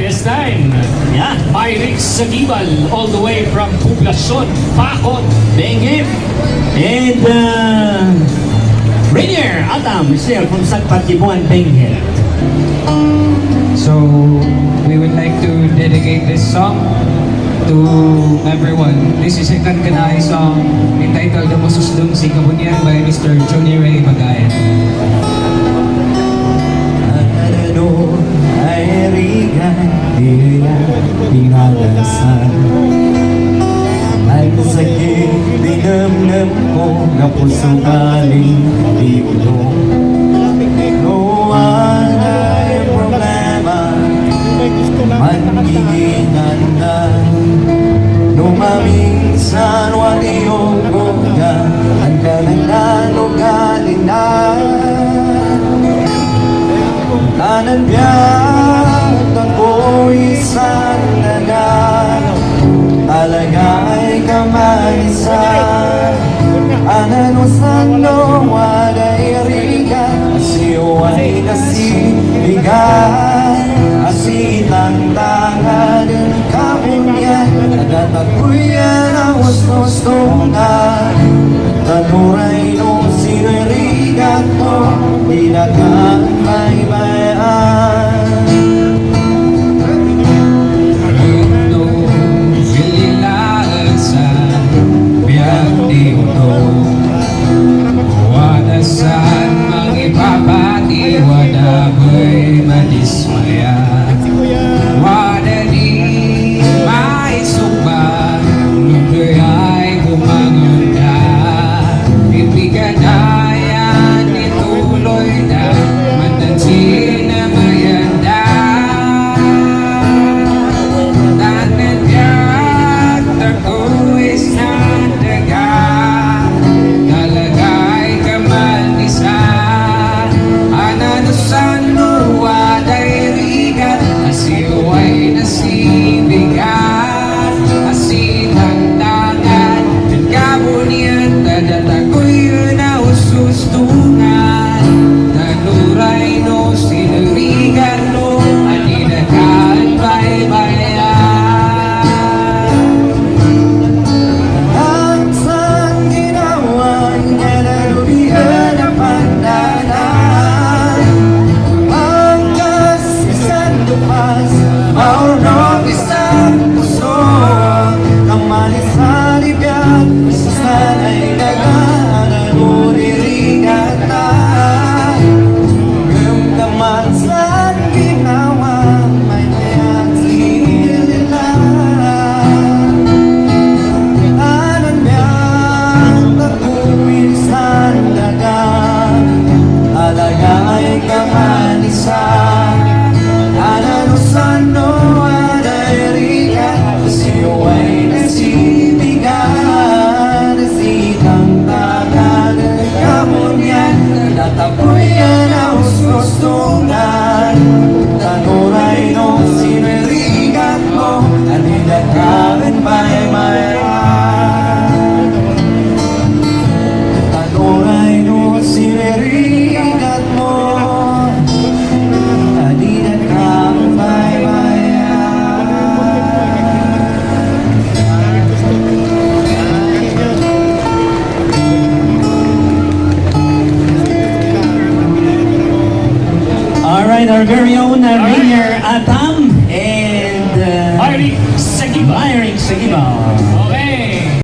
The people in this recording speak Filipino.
this time. Yeah. Pyrix Sagibal, all the way from Poblacion, Pakot. Bengi. And Rainier Atam, still from Sagpat Kibuan, Bengi. So we would like to dedicate this song to everyone. This is a Kankanay song entitled Masusdong Si Kabunyan by Mr. Johnny Ray Bagayan. Ano ay rigan, diya, pinalasan. Ang sakit, dinamnam ko, na puso galing, di ulo. Noon ay problema, manginginan na. Numaminsan, waliyong gongga, ang kanananugaling na. Kanan biyak ako'y isang nagal, talaga'y kamalisan. Ananusan no waday riga, asiway nasibigan. Asitang tanganin kabunyan, nagatakuyan ang wastos-tungan. Tanuray nung sinirigat mo, dinagaan may bayan. Ito, sililalasan, biyak di uto. Wadasan, mangipapati, wadabay madismaya. Wadadi, maisukba, lugoy ay bumangon na. Ipiganayan, ituloy na, mandansin na mayanda. Tanan yak, takuis na daga, talagay kamalisan. Ananusan mo, waday rigat, asiway nasibigan. Asitang tangan, kabunian, tadatakoy na usustungan. Tanuray no sinurigan no, aninakaan baybayan. Ang saan ginawa niya na lubihan ang pandanan. Pangkas isang lupas, maunong isang puso. Kamalisan ibiyag, sana'y nagaanan uririgat na. Gamdaman saan ginawa, may mayat silila. Anan biyang takuwisan dagat, alaga ay kamalisan. Ananusan no aday rigat, siway nasibigan. Sitang tagal kamunyan, natapuyan ang ustustungan. Tanuray no sinirigat mo, anidagalan ba'y mayroon. Tanuray no sinirigat mo, anidagalan ba'y mayroon. Alright, our very own Rainier Atam and Pyrix Sagibal. Pyrix Sagibal. Okay.